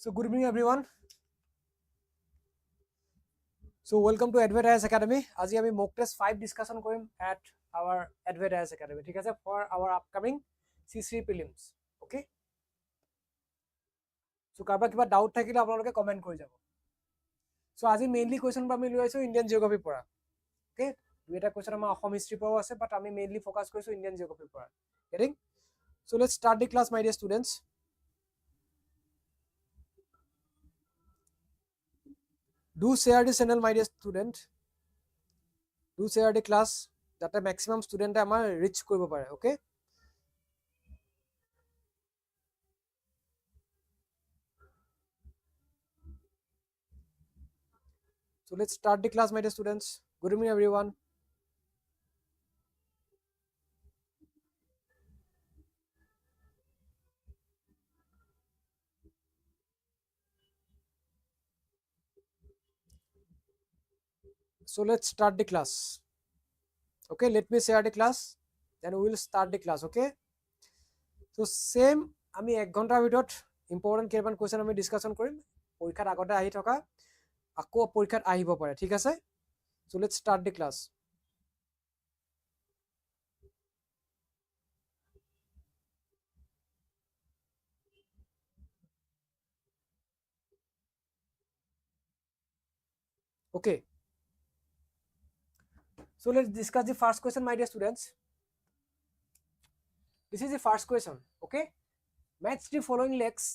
So good evening everyone. So welcome to Advait IAS Academy. আজি আমি mock test 5 discussion Karim at our Advait IAS Academy. ঠিক আছে, for our upcoming CCE Prelims. Okay? So কাৰোবাৰ কিবা doubt থাকিলে আপোনালোকে comment কৰি যাব. So আজি মেইনলি কোৱেশ্চন আমি লৈ আছো ইণ্ডিয়ান জিওগ্ৰাফি পৰা. Okay? দুটা কোৱেশ্চন আমাৰ অসম হিষ্ট্ৰী পৰাও আছে, বাট আমি মেইনলি ফোকাস কৰিছো ইণ্ডিয়ান জিওগ্ৰাফি পৰা. Getting? So let's start the class, my dear students. Do share the channel, my dear student. Do share the class that the maximum student amar reach koribo pare. Okay? So let's start the class, my dear students. Good evening everyone. So let's start the class. Okay, let me share the class, then we will start the class. Okay, so same আমি 1 ঘন্টাৰ ভিতৰত important কেইটামান question আমি discussion কৰিম পৰীক্ষাত আগতে আহি থকা আকৌ পৰীক্ষাত আহিব পাৰে ঠিক আছে so let's start the class. Okay, so let's discuss the first question, my dear students. This is the first question. Okay, match the following lakes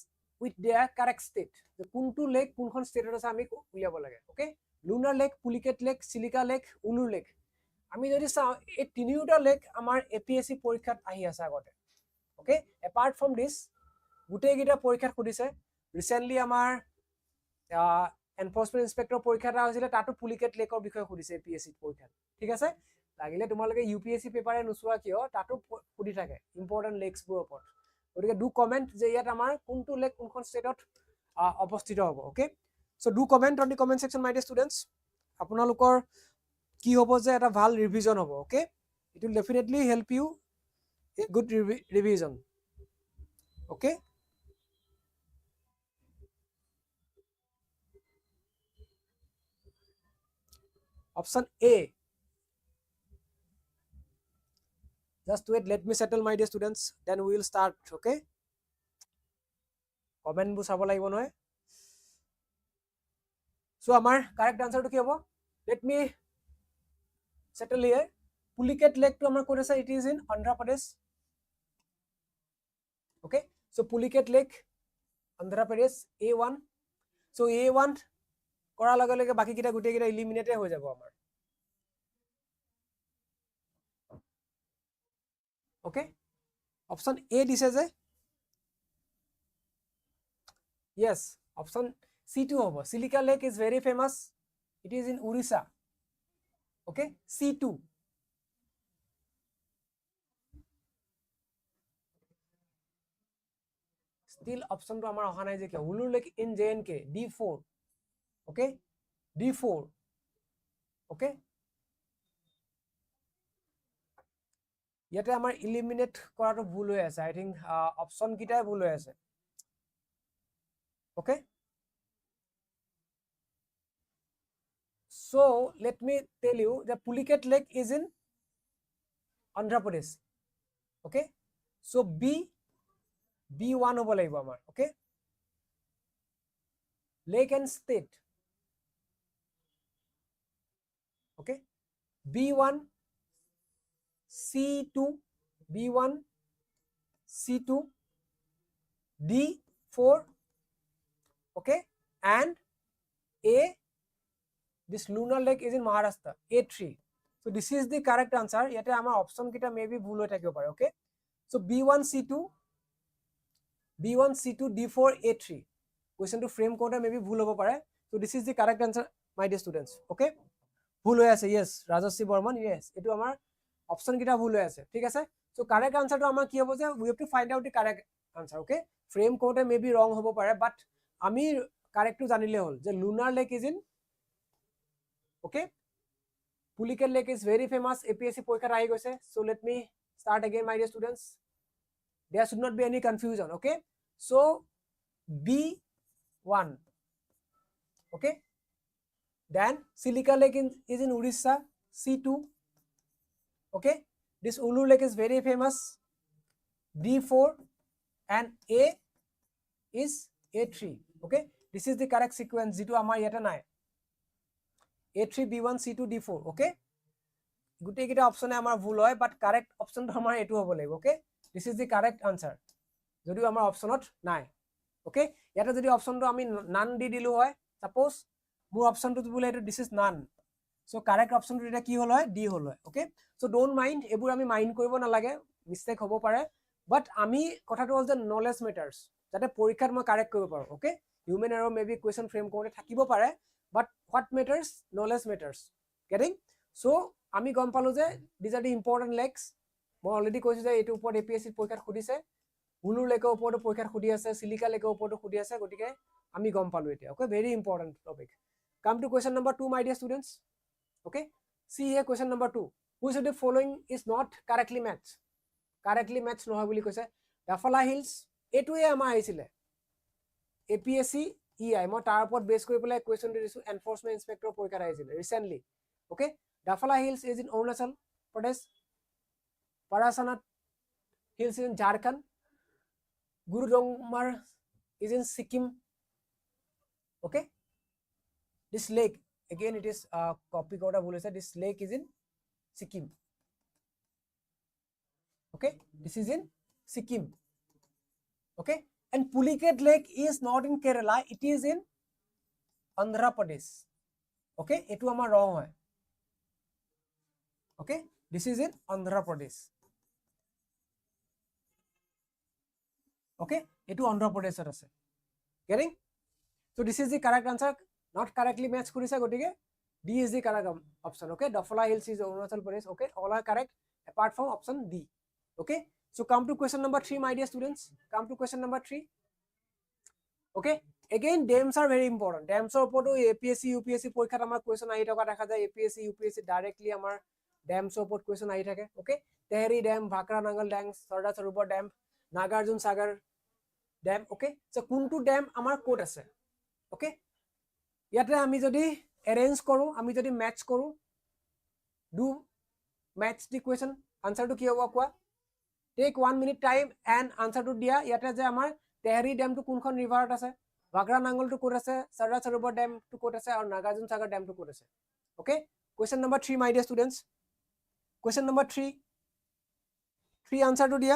with their correct state. The kuntu lake kunkhon state ase ami uliabo lage. Okay, lunar lake, pulicat lake, silica lake, ulur lake. আমি যদি চাও এই তিনিটা lake আমাৰ APSC পৰীক্ষাত আহি আছে আগতে ওকে এপাৰ্ট ফ্ৰম দিস গুটেই গিটা পৰীক্ষাত খুদিছে ৰিসেন্টলি আমাৰ এনফোর্সমেন্ট ইন্সপেক্টৰ পৰীক্ষা এটা হৈছিলে তাতো পুলিকেট লেকৰ বিষয়ে খুদিছে APSC পৰীক্ষাত ঠিক আছে লাগিলে তোমালোকে UPSC পেপাৰে নুসুৱা কিয় তাতো খুদি থাকে ইম্পৰ্টেন্ট লেকস বোৰ ওপৰত গতিকে ডু কমেন্ট যে ইয়াত আমাৰ কোনটো লেক কোনখন ষ্টেটত অৱস্থিত হ'ব okay so do comment on the comment section my dear students আপোনালোকৰ কি হ'ব যে এটা ভাল ৰিভিজন হ'ব okay it will definitely help you a good revision okay option A, just wait, let me settle, my dear students, then we will start. Okay, comment bu sabo lagibo noy so amar correct answer to ki hobo let me settle here. Pulicat lake to amar kore asa it is in Andhra Pradesh. Okay, so Pulicat lake Andhra Pradesh A1. so A1 কৰা লগে লগে বাকি কিটা গুটে কিটা eliminate হৈ যাব আমাৰ okay option A দিছে যে yes option C2 হ'ব Silica lake is very famous, it is in Orissa. okay C2 still option to আমাৰ অহা নাই যে কি Ulur lake in JNK D4. okay D4 okay ইয়াতে আমাৰ এলিমিনেট কৰাটো ভুল হৈ আছে আই থিংক অপচন কিটাই ভুল হৈ আছে okay so let me tell you the Pulicat lake is in Andhra Pradesh. okay so B1 হ'ব লাগিব আমাৰ okay lake and state. okay B1 C2 B1 C2 D4 okay and A, this lunar lake is in Maharashtra A3. so this is the correct answer. yate amar option kita maybe bhul hoi thakibo pare okay so B1 C2 D4 A3 question to frame kote maybe bhul hobo pare so this is the correct answer, my dear students. okay ভুল হৈ আছে yes Rajashree Burman yes এটো আমাৰ অপচন কিটা ভুল হৈ আছে ঠিক আছে সো কারেক্ট আনসারটো আমাৰ কি হ'ব যে we have to find out the correct answer. okay frame কোতে মে বি ৰং হ'ব পাৰে বাট আমি কারেক্টটো জানিলে হ'ল যে lunar lake is in okay Pulicat lake is very famous APSC পৰীক্ষাত আহি গৈছে so let me start again, my dear students. There should not be any confusion. okay so B 1. Okay. Then Silica Lake is in Orissa, C2. Okay. This Ulu Lake is very famous, D4, and A is A3. Okay. This is the correct sequence. Jitu amar yata nai. A3, B1, C2, D4. Okay. Gute kita option amar bhul hoy, but correct option to amar etu hobo lagbo. Okay. This is the correct answer. Jodio amar option ot nai. Okay. Yata jodi option to ami none di dilu hoy. Suppose more option to bole etu this is none. So correct option to eta ki hol hoy? D hol hoy. Okay. So don't mind. Ebur ami mind koribo na lage. Mistake hobo pare. But ami kotha to hol je knowledge matters. Jate porikhat moi correct koribo paro. Okay. Human error maybe question frame korte thakibo pare. But what matters? Knowledge matters. Getting? So আমি গম পালো যে these are the important lakes. মই already কৈছো যে এটো ওপৰত APSC পৰীক্ষাত খুদিছে, হুলুৰ লেকৰ ওপৰতো পৰীক্ষাত খুদি আছে, চিলিকা লেকৰ ওপৰতো খুদি আছে, গতিকে আমি গম পালো এতিয়া। Okay, very important topic. Come to question number 2 my dear students. Okay, see here question number 2. Which of the following is not correctly matched? Correctly matched নহয় বুলি কৈছে। ডাফলা হিলছ এটোৱে আমাৰ আহিছিলে APSC EI, মই তাৰ ওপৰত বেছ কৰি পেলাই কুৱেশ্যনটো দিছো, এনফোৰ্সমেন্ট ইন্সপেক্টৰ পৰীক্ষাত আহিছিলে recently. Okay, Dafala Hills is in Arunachal Pradesh. Parasanat Hills is in Jharkhand. Guru Dongmar is in Sikkim. Okay. This lake, again it is copy kota bole se, this lake is in Sikkim. Okay. This is in Sikkim. Okay. And Pulicat Lake is not in Kerala. It is in Andhra Pradesh. Okay. Etu amar wrong hoy. Okay, this is in Andhra Pradesh. Okay, etu Andhra Pradesh ase. Getting? So this is the correct answer. Not correctly match kurise, gotike D is the correct option. Okay, Dafla Hills is Arunachal Pradesh. Okay, all are correct apart from option D. Okay, so come to question number 3 my dear students. Come to question number 3. Okay, again dams are very important. Dams are oporto APSC UPSC পৰীক্ষাত আমাৰ question আহি থকা দেখা যায়। APSC UPSC directly আমাৰ dam ওপৰত question আহি থাকে। ওকে, তেহৰি ড্যাম, ভাকৰা নাঙ্গল ড্যাম, সৰ্দাৰ সৰোবৰ ড্যাম, নাগাৰ্জুন সাগৰ ড্যাম। ওকে, সো কোনটো ড্যাম আমাৰ কোড আছে? ওকে, ইয়াতে আমি যদি এৰেঞ্জ কৰো, আমি যদি ম্যাচ কৰো, ডু ম্যাচ দি কুৱেশ্যন, আনসাৰটো কি হ'ব কোৱা? টেক 1 minute টাইম এন্ড আনসাৰটো দিয়া। ইয়াতে যে আমাৰ তেহৰি ড্যামটো কোনখন ৰিভাৰত আছে, ভাকৰা নাঙ্গলটো কোড আছে, সৰ্দাৰ সৰোবৰ ড্যামটো কোড আছে, আৰু নাগাৰ্জুন সাগৰ ড্যামটো কোড আছে। ওকে, question number 3 my dear students. Question number 3. 3 answer to dia.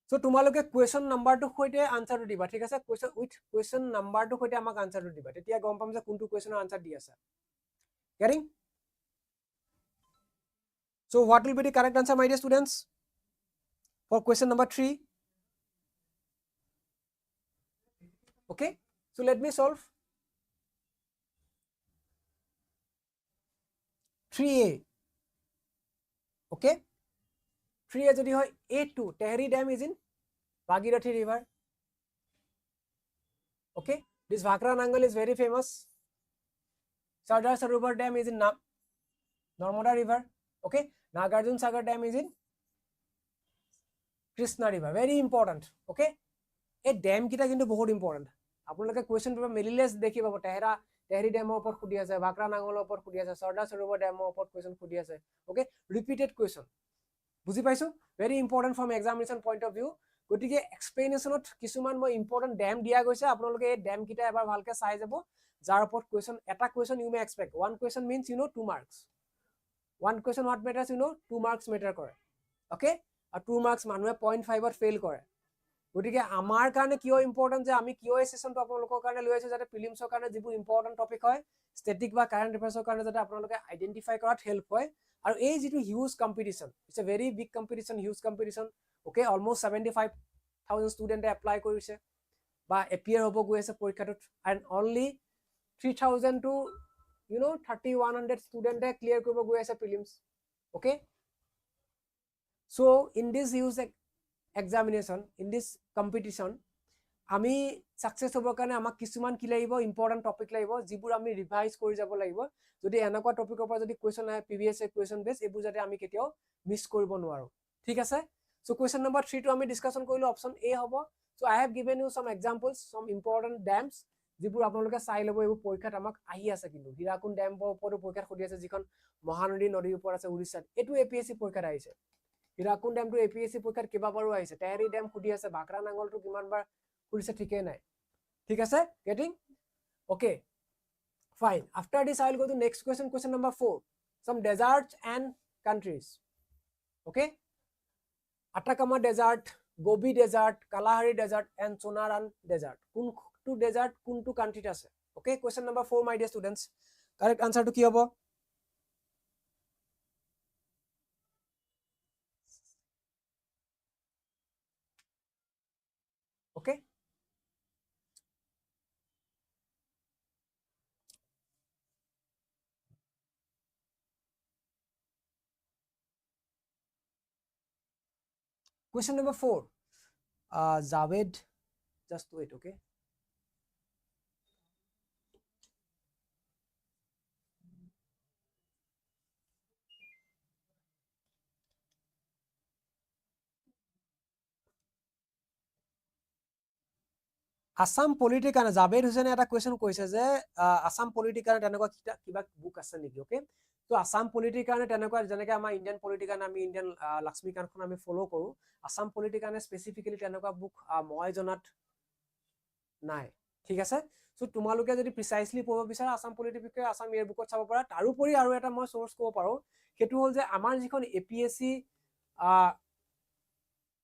So তোমালোকে question number to hoite answer to diba, ঠিক আছে? Question with question number to hoite আমাক answer to diba, তেতিয়া গম পাম যে কোনটো question answer দি আছে। Getting? So what will be the correct answer my dear students for question number 3? Okay, so let me solve. 3A. Okay, 3A jodi hoy A2, Tehri Dam is in Bhagirathi River. Okay, this Bhakra Nangal is very famous. Sardar Sarovar Dam is in Narmada River. Okay, Nagarjun Sagar Dam is in Krishna River. Very important. Okay, a dam kita kintu bahut important. আপোনালোকে question paper মেলিলে দেখি পাব তেহৰি ড্যামৰ ওপৰত খুদি আছে, ভাকৰা নাঙ্গলৰ ওপৰত খুদি আছে, সৰ্দাৰ সৰোবৰ ড্যামৰ ওপৰত question খুদি আছে। ওকে, ৰিপিটেড question বুজি পাইছো, very important from examination point of view. গতিকে এক্সপ্লেনেশ্যনত কিছুমান মই ইম্পৰ্টেন্ট ড্যাম দিয়া গৈছে, আপোনালোকে এই ড্যাম কিটা এবাৰ ভালকে চাই যাব, যাৰ ওপৰত question এটা question you may expect. One question means 2 marks. One question what matters 2 marks matter কৰে। ওকে, আৰু 2 marks মানুহে 0.5 ত ফেইল কৰে। গতিকে আমাৰ কাৰণে কিয় ইম্পৰ্টেন্ট যে আমি কিয় এই সেশনটো আপোনালোকৰ কাৰণে লৈ আছো, যাতে প্ৰিলিমছৰ কাৰণে যিবোৰ ইম্পৰ্টেন্ট টপিক হয়, ষ্টেটিক বা কাৰেণ্ট এফেয়াৰ্ছৰ কাৰণে যাতে আপোনালোকে আইডেন্টিফাই কৰাত হেল্প হয়। আৰু এই যেটো huge competition, it's a very big competition, huge competition. Okay, almost 75,000 ষ্টুডেন্টে এপ্লাই কৰিছে বা এপিয়াৰ হ'ব গৈ আছে পৰীক্ষাটোত, এণ্ড অনলি 3,000 টু 3,100 ষ্টুডেন্টে ক্লিয়াৰ কৰিব গৈ আছে prelims. Okay, so in this huge examination, in this competition, আমি সাকসেস হবৰ কাৰণে আমাক কিছুমান কি লাগিব ইম্পৰ্টেন্ট টপিক লাগিব যিবোৰ আমি ৰিভাইজ কৰি যাব লাগিব যদি এনেকুৱা টপিকৰ পৰা যদি কোৱেশ্চন আহে প্ৰিভিয়াস কোৱেশ্চন বেস এইবোৰ যাতে আমি কেতিয়াও মিস কৰিব নোৱাৰো ঠিক আছে সো কোৱেশ্চন নম্বৰ 3 টো আমি ডিসকাশন কৰিলো অপচন এ হ'ব so I have given you some examples some important dams যিবোৰ আপোনালোকে চাই ল'ব এইবোৰ পৰীক্ষাত আমাক আহি আছে কিন্তু হীৰাকুদ ড্যামৰ ওপৰত পৰীক্ষাত সুধি আছে যিখন মহানদী নদীৰ ওপৰত আছে উৰিষ্যাত এটো এপিএসসি পৰীক্ষাত আহিছে হীৰাকুদ ড্যামটো এপিএসসি পৰীক্ষাত কেইবাবাৰো আহিছে টেহৰী ড্যাম সুধি আছে বাকৰা নাঙলটো কিমানবাৰ সুধিছে ঠিকে নাই ঠিক আছে getting okay fine after this I will go to next question question number 4 some deserts and countries okay Atacama desert Gobi desert Kalahari desert and Sonoran desert কোনটো desert কোনটো countryত আছে okay question number 4 my dear students correct answer to কি হ'ব okay question number 4 Javed just wait okay Assam political কাৰণে জাবেদ হুসেনে এটা question কৈছে যে Assam politic কাৰণে তেনেকুৱা কিবা বুক আছে নেকি ওকে তো আসাম পলিটিক কাৰণে তেনেকুৱা যেনেকৈ আমাৰ ইণ্ডিয়ান পলিটিক কাৰণে আমি ইণ্ডিয়ান লক্ষ্মীকান্তখন আমি ফলো কৰো আসাম পলিটিক কাৰণে স্পেসিফিক্যালি তেনেকুৱা বুক মই জনাত নাই ঠিক আছে সো তোমালোকে যদি প্ৰিসাইজলি পঢ়িব বিচাৰা আসাম পলিটিক বিষয়ে আসাম ইয়াৰ বুকত চাব পাৰা তাৰোপৰি আৰু এটা মই সোর্স ক'ব পাৰো সেইটো হ'ল যে আমাৰ যিখন এপিএসসি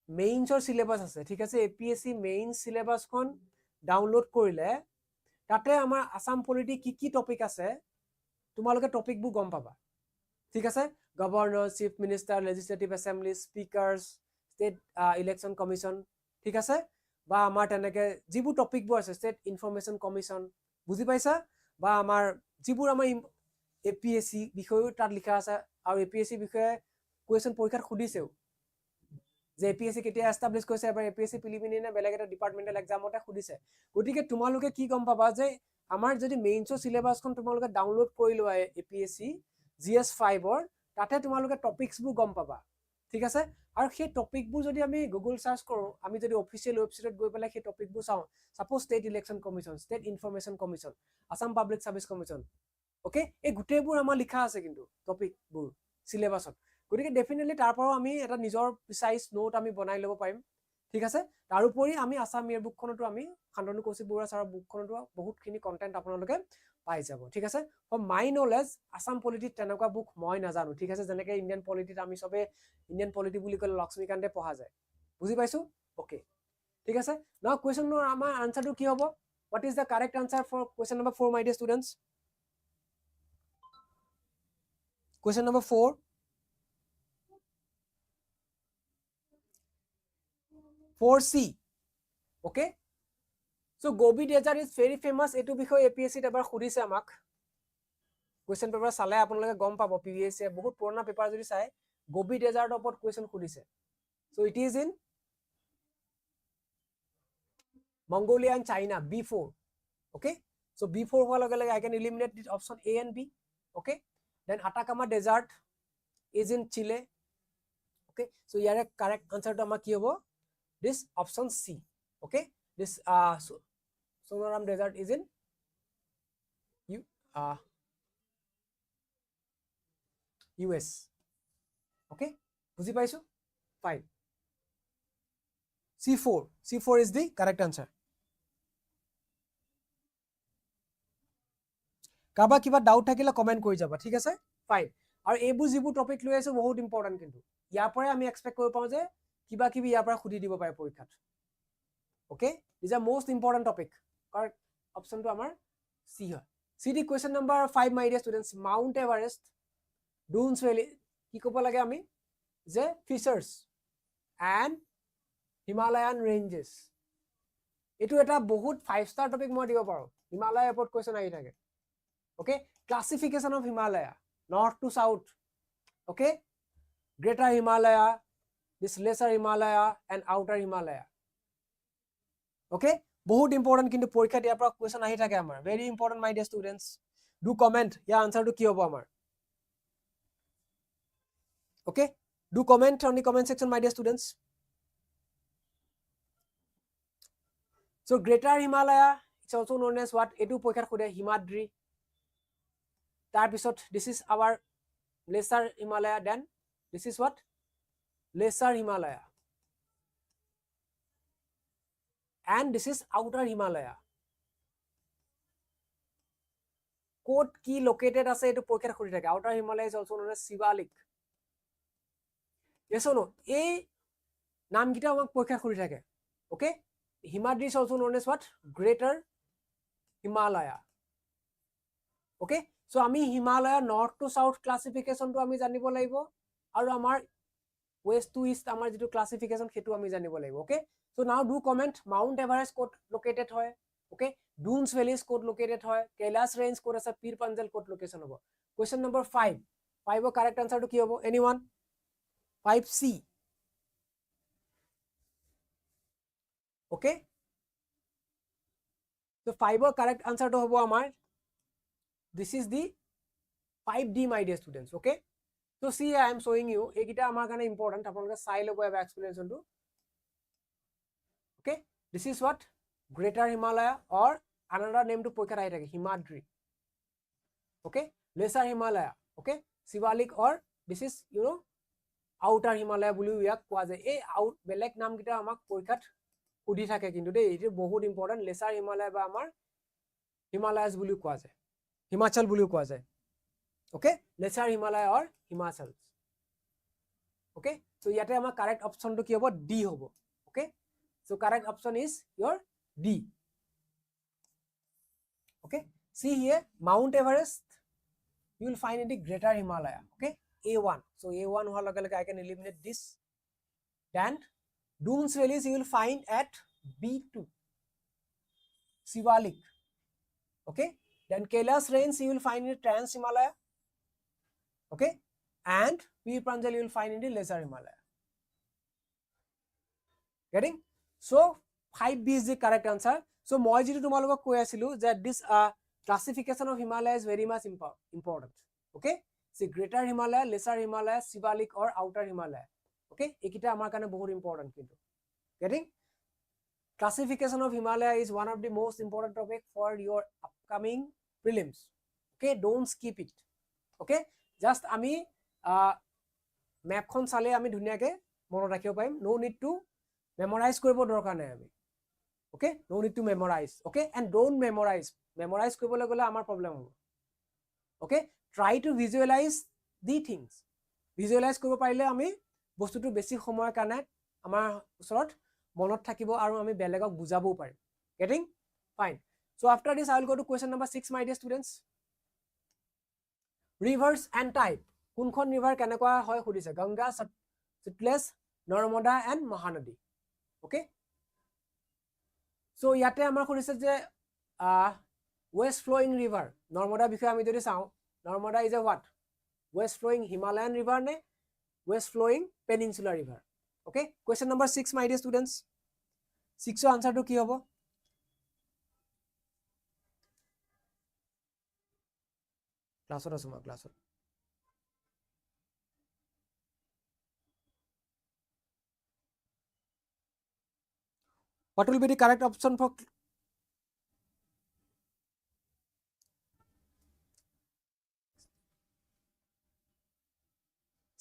মেইনছৰ সিলেবাস আছে ঠিক আছে এপিএসসি মেইন সিলেবাসখন ডাউনলোড কৰিলে তাতে আমাৰ আসাম পলিটিক কি টপিক আছে তোমালোকে টপিকবোৰ গম পাবা ঠিক আছে governor chief minister legislative assembly speakers state election commission ঠিক আছে বা আমাৰ তেনেকে যিবোৰ টপিকবোৰ আছে ষ্টেট ইনফৰমেশন কমিশন বুজি পাইছা বা আমাৰ যিবোৰ আমাৰ এপিএসসি বিষয়ও তাত লিখা আছে আৰু এপিএসসি বিষয়ে কোৱেশ্চন পৰীক্ষাত সুধিছেও যে এপিএসসি কেতিয়া এস্টাবলিশ কৰিছে এবাৰ এপিএসসি প্ৰিলিমিনাৰী নে বেলেগ এটা ডিপাৰ্টমেন্টাল এক্সামতে সুধিছে গতিকে তোমালোকে কি গম পাবা যে আমাৰ যদি মেইনছৰ সিলেবাসখন তোমালোকে ডাউনলোড কৰি লোৱা এপিএসসি জিএস 5 ৰ তাতে তোমালোকে টপিকসবোৰ গম পাবা ঠিক আছে আৰু সেই টপিকবোৰ যদি আমি গুগল সাৰ্চ কৰো আমি যদি অফিচিয়েল ওয়েবসাইটত গৈ পেলাই সেই টপিকবোৰ চাও suppose state election commission state information commission Assam public service commission okay এই গুটেবোৰ আমাৰ লিখা আছে কিন্তু টপিকবোৰ সিলেবাসত গতিকে ডেফিনেটলি তাৰ পৰাও আমি এটা নিজৰ প্ৰিসাইজ নোট আমি বনাই ল'ব পাৰিম ঠিক আছে তাৰোপৰি আমি আসাম ইয়াৰ বুকখনটো আমি খান্দনু কৌশিক বৰুৱা ছাৰৰ বুকখনটো বহুতখিনি কন্টেন্ট আপোনালোকে পাই যাব ঠিক আছে for my knowledge Assam politic তেনেকুৱা বুক মই নাজানো ঠিক আছে যেনেকৈ ইণ্ডিয়ান পলিটিক আমি সবে ইণ্ডিয়ান পলিটিক বুলি ক'লে লক্ষ্মীকান্তে পঢ়া যায় বুজি পাইছো ওকে ঠিক আছে নাও কোৱেশ্চনৰ আমাৰ আনসাৰটো কি হ'ব what is the correct answer for question number 4 my dear students question number 4 4C okay so Gobi desert is very famous etu বিষয় APSC এবাৰ খুদিছে আমাক কোৱেশ্চন পেপাৰ চালে আপোনালোকে গম পাব পিভিএসসি বহুত পুৰণা পেপাৰ যদি চাই Gobi desert ওপৰত question খুদিছে so it is in Mongolia and China B4 okay so B4 হোৱাৰ লগে লগে I can eliminate this option A and B okay then Atacama desert is in Chile okay so ইয়াৰে correct answer টো আমাৰ কি হ'ব this option C okay this Sonoran desert is in US okay বুজি পাইছো fine C4 is the correct answer কাবা কিবা doubt থাকিলে comment কৰি যাবা ঠিক আছে ফাইন আৰু এইবোৰ যিবোৰ টপিক লৈ আছে বহুত ইম্পৰ্টেন্ট কিন্তু ইয়াৰ পৰাই আমি এক্সপেক্ট কৰিব পাওঁ যে কিবা কিবি ইয়াৰ পৰা খুদি দিব পাৰে পৰীক্ষাত okay these are most important topic correct option to amar C হয় CD question number 5 my dear students Mount Everest Dunes Valley কি ক'ব লাগে আমি যে features and Himalayan ranges এটো এটা বহুত 5 star topic মই দিব পাৰো হিমালয়ৰ ওপৰত question আহি থাকে okay classification of Himalaya north to south okay greater Himalaya this lesser Himalaya and outer Himalaya okay বহুত ইম্পৰ্টেণ্ট কিন্তু পৰীক্ষাত ইয়াৰ পৰা কুৱেশ্যন আহি থাকে আমাৰ very important my dear students do comment ইয়াৰ আনচাৰটো কি হ'ব আমাৰ okay do comment on the comment section my dear students so greater Himalaya it's also known as what etu poikhar khode himadri tar pisot this is our lesser Himalaya then this is what lesser Himalaya and this is outer Himalaya code ki located ase etu poikhar khode thake outer Himalaya is also known as Shivalik yes or no এই নাম গিটা আমাক পৰীক্ষা কৰি থাকে okay Himadri is also known as what greater Himalaya okay so আমি Himalaya north to south classification to আমি জানিব লাগিব আৰু আমাৰ west to east আমাৰ যেটো classification হেতু আমি জানিব লাগিব okay so now do comment Mount Everest code located হয় okay Dunes Valleys code located হয় Kailash Range code আছে Pir Panjal code location হ'ব question number 5 5 correct answer to কি হ'ব anyone 5C okay so 5 correct answer to hobo amar this is the 5D my dear students okay so see I am showing you ekita amar kane important apnaloke sai lobo eba explanation to okay this is what greater Himalaya or another name to poikhar ahi thake Himadri okay lesser Himalaya okay Shivalik or this is you know outer Himalaya বুলি ইয়াক কোৱা যায় এই out বেলেগ নাম কিটা আমাক পৰীক্ষাত উদি থাকে কিন্তু দেই এটো বহুত ইম্পৰ্টেন্ট লেসাৰ হিমালয় বা আমাৰ হিমালয়াস বুলি কোৱা যায় হিমাচল বুলি কোৱা যায় okay lesser Himalaya or Himachal okay so ইয়াতে আমাৰ কারেক্ট অপশনটো কি হ'ব ডি হ'ব okay so correct option is your D okay see here Mount Everest you will find in the greater Himalaya okay A1 so A1 howa lage lage I can eliminate this then Dunes Valleys you will find at B2 Shivalik okay then Kailash Range you will find in Trans Himalaya okay and Pir Panjal you will find in the lesser Himalaya getting so 5B is the correct answer so moi jitu tumalok koi asilu that this classification of Himalaya is very much important okay see greater Himalaya lesser Himalaya Shivalik or outer Himalaya okay ekita amar kane bahut important kintu getting classification of Himalaya is one of the most important topic for your upcoming prelims okay don't skip it okay just ami map khon sale ami dhunia ke mono rakhibo paim no need to memorize koribo dorkar nai ami okay no need to memorize okay and don't memorize koribole gole amar problem hobo okay try to visualize the things visualize koribo parile ami bostu tu beshi samoy kane amar usorot monot thakibo aru ami belegok bujabo parim getting fine so after this I will go to question number 6 my dear students rivers and type kunkhon river kenekwa hoy khudise Ganga Satluj Narmada and Mahanadi okay so yate amar khudise je west flowing river Narmada bikhoy ami jodi saw Narmada is a what west flowing Himalayan river ne west flowing peninsular river okay question number 6 my dear students 6 er answer to ki hobo classot asuma classot what will be the correct option for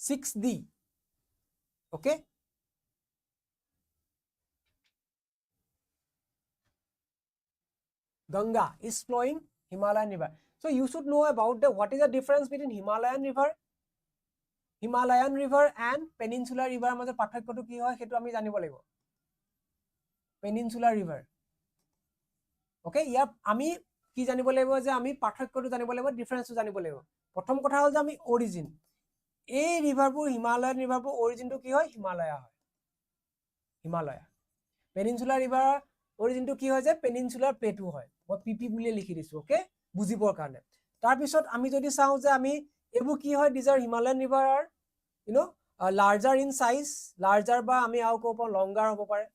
6D okay Ganga is flowing Himalayan river so you should know about the what is the difference between Himalayan river and peninsular river majo pathokyo to ki hoy hetu ami janibo lagibo peninsular river okay ya ami ki janibo lagibo je ami pathokyo to janibo lagibo difference to janibo lagibo prothom kotha hol je ami origin এই রিভারপুর Himalayan রিভারপুর origin টু কি হয় হিমালয়া হয় Himalaya peninsular river origin টু কি হয় যে পেনিনসুলার প্লেটু হয় মই পিপি বুলি লিখি দিছো ওকে বুজিবৰ কাৰণে তাৰ পিছত আমি যদি চাও যে আমি এবু কি হয় these are Himalayan river are you know larger in size larger বা আমি আও কো লংগাৰ হ'ব পাৰে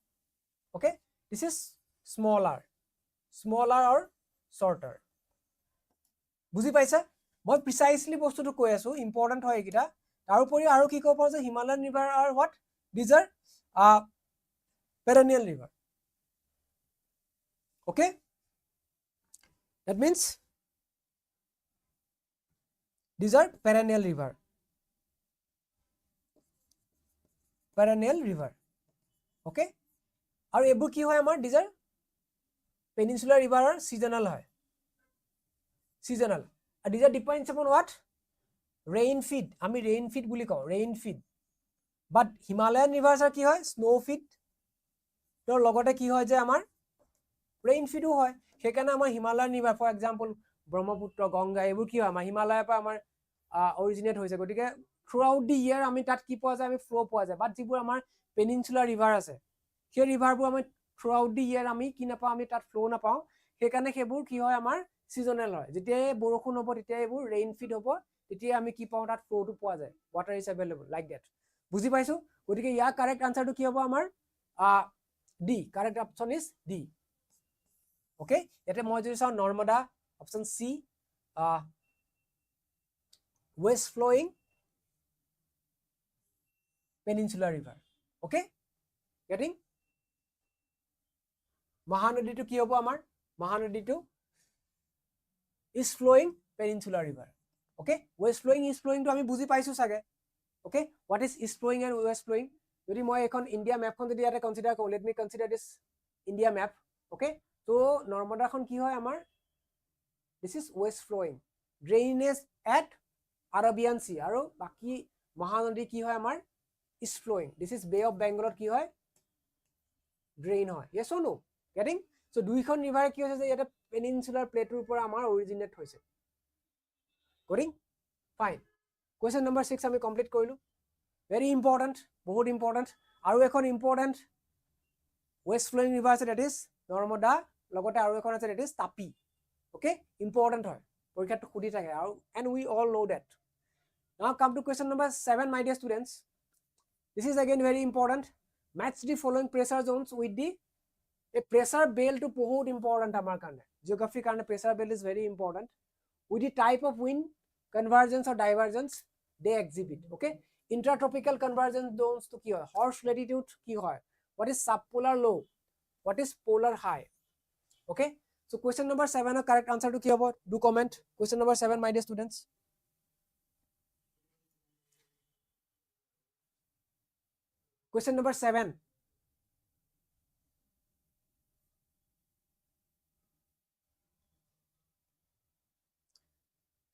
okay this is smaller or shorter. বুজি পাইছা? মই প্ৰিসাইসলি বস্তুটো কৈ আছো, ইম্পৰ্টেন্ট হয় এইকিটা। তাৰ উপৰি আৰু কি ক'ব পাৰো যে হিমালয়ান ৰিভাৰ আর what? These are perennial river. Okay? That means these are perennial river. Perennial river. Okay? আৰু এইবোৰ কি হয় আমাৰ? These are peninsular river or seasonal হয়. Seasonal. And these are depends upon what? Rain feed. আমি rain feed বুলি কওঁ, rain feed. But Himalayan rivers are কি হয়? Snow feed. তোৰ লগতে কি হয় যে আমাৰ rain feed হয়। সেইকাৰণে আমাৰ Himalayan river, for example, Brahmaputra, Ganga এইবোৰ কি হয়? আমাৰ হিমালয়ৰ পৰা আমাৰ অৰিজিনেট হৈছে। গতিকে throughout the year আমি তাত কি পোৱা যায়? আমি ফ্লো পোৱা যায়। বাট যিবোৰ আমাৰ peninsular river আছে, সেই ৰিভাৰবোৰ আমি throughout the year আমি কি নাপাওঁ? আমি তাত ফ্লো নাপাওঁ। সেইকাৰণে সেইবোৰ কি হয়? আমাৰ seasonal হয়। যেতিয়া বৰষুণ হ'ব তেতিয়া এইবোৰ rain feed হ'ব, তেতিয়া আমি কি পাওঁ? তাত ফ্লোটো পোৱা যায়। Water is available like that. বুজি পাইছো? গতিকে ইয়াৰ কাৰেক্ট আনসাৰটো কি হ'ব আমাৰ? D. Correct option is D. Okay? ইয়াতে মই যদি চাওঁ Narmada, option C, west flowing peninsular river. Okay? Getting? Mahanaditu ki hobo amar? Mahanaditu is flowing peninsular river. Okay? West flowing, east flowing to ami buji paisu sage. Okay? What is east flowing and west flowing? Jodi moi ekhon India map khon jodi ate consider ko, let me consider this India map. Okay? So Narmada khon ki hoy amar? This is west flowing. Drainage at Arabian Sea. Aro baki Mahanadi ki hoy amar? East flowing. This is Bay of Bengal ki hoy? Drain hoy. Yes or no? Getting? So duikhon river ki hoise je yata peninsular plateau upor amar originate hoise. Getting? Fine. Question number 6 আমি complete কৰিলো। Very important, বহুত important। আৰু এখন important west flowing river আছে, that is Narmada, লগতে আৰু এখন আছে, that is Tapi. Okay? Important হয়। পৰীক্ষাটো সুধি থাকে আৰু and we all know that. Now come to question number 7, my dear students. This is again very important. Match the following pressure zones with the a pressure belt to বহুত important আমাৰ কাৰণে। Geography কাৰণে pressure belt is very important. With the type of wind, convergence or divergence they exhibit. Okay? Intertropical convergence zones to ki hoy? Harsh latitude ki hoy? What is subpolar low? What is polar high? Okay? So question number 7 correct answer to ki hobo? Do comment. Question number 7, my dear students. Question number 7.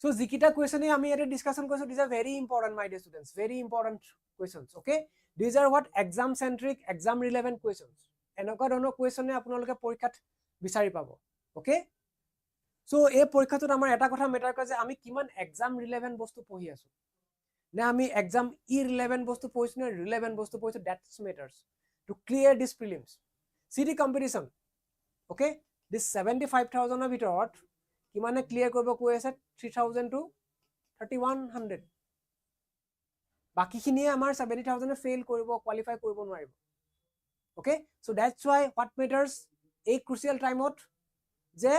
So Zikita question আমি এটা discussion কৰিছো, these are very important, my dear students, very important questions. Okay? These are what? Exam centric, exam relevant questions. এনেকুৱা ধৰণৰ কুৱেশ্যনে আপোনালোকে পৰীক্ষাত বিচাৰি পাব। Okay? So এই পৰীক্ষাটোত আমাৰ এটা কথা মেটাৰ কৰে যে আমি কিমান এক্সাম ৰিলেভেন্ট বস্তু পঢ়ি আছো, নে আমি এক্সাম ইৰিলেভেন্ট বস্তু পঢ়িছো নে ৰিলেভেন্ট বস্তু পঢ়িছো। That matters to clear this prelims. See the competition. Okay? This 75,000 ৰ ভিতৰত কিমানে ক্লিয়াৰ কৰিব কৈ আছে? 3,000 to 3,100। বাকিখিনিয়ে আমাৰ 70,000 ফেইল কৰিব, কোৱালিফাই কৰিব নোৱাৰিব। Okay? So that's why what matters এই crucial টাইমত যে